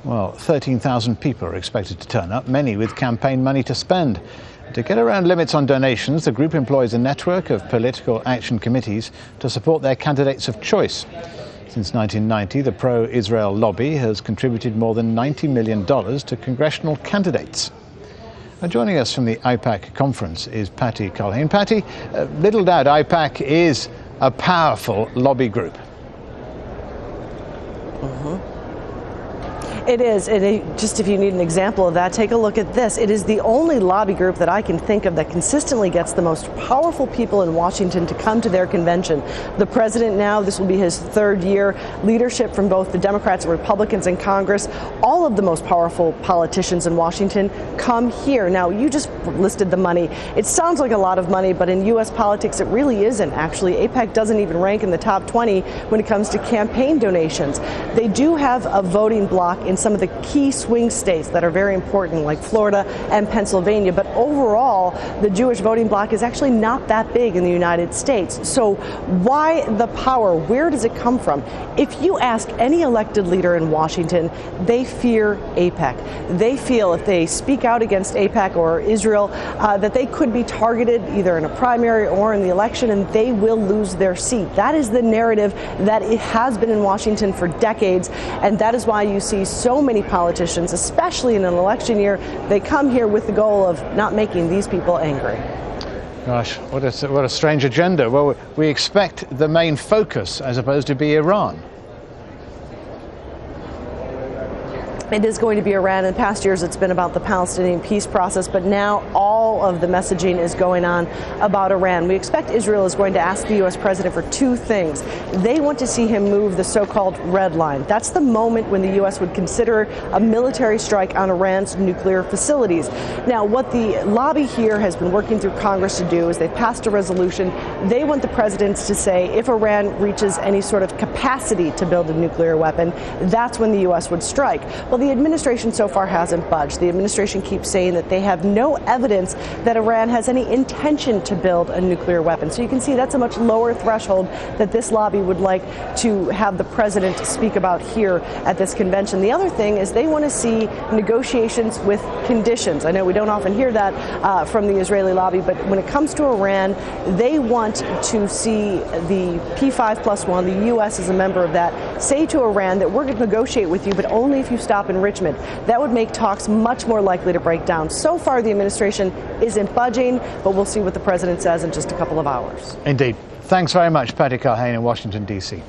Well, 13,000 people are expected to turn up, many with campaign money to spend. To get around limits on donations, the group employs a network of political action committees to support their candidates of choice. Since 1990, the pro-Israel lobby has contributed more than $90 million to congressional candidates. Now, joining us from the AIPAC conference is Patti Culhane. Patti, little doubt AIPAC is a powerful lobby group. It is. Just if you need an example of that, take a look at this. It is the only lobby group that I can think of that consistently gets the most powerful people in Washington to come to their convention. The president now, this will be his third year, leadership from both the Democrats and Republicans in Congress, all of the most powerful politicians in Washington come here. Now, you just listed the money. It sounds like a lot of money, but in U.S. politics, it really isn't. Actually, AIPAC doesn't even rank in the top 20 when it comes to campaign donations. They do have a voting bloc in some of the key swing states that are very important, like Florida and Pennsylvania. But overall, the Jewish voting bloc is actually not that big in the United States. So why the power? Where does it come from? If you ask any elected leader in Washington, they fear AIPAC. They feel if they speak out against AIPAC or Israel, that they could be targeted either in a primary or in the election, and they will lose their seat. That is the narrative that it has been in Washington for decades, and that is why you see so many politicians, especially in an election year, they come here with the goal of not making these people angry. Gosh, what a strange agenda. Well, we expect the main focus, as opposed to be Iran. It is going to be Iran. In past years, it's been about the Palestinian peace process, but now all of the messaging is going on about Iran. We expect Israel is going to ask the U.S. president for two things. They want to see him move the so-called red line. That's the moment when the U.S. would consider a military strike on Iran's nuclear facilities. Now, what the lobby here has been working through Congress to do is they've passed a resolution. They want the presidents to say if Iran reaches any sort of capacity to build a nuclear weapon, that's when the U.S. would strike. Well, the administration so far hasn't budged. The administration keeps saying that they have no evidence that Iran has any intention to build a nuclear weapon. So you can see that's a much lower threshold that this lobby would like to have the president speak about here at this convention. The other thing is they want to see negotiations with conditions. I know we don't often hear that from the Israeli lobby, but when it comes to Iran, they want to see the P5+1, the U.S. is a member of that, say to Iran that we're going to negotiate with you, but only if you stop enrichment. That would make talks much more likely to break down. So far, the administration isn't budging, but we'll see what the president says in just a couple of hours. Indeed. Thanks very much, Patti Culhane in Washington, D.C.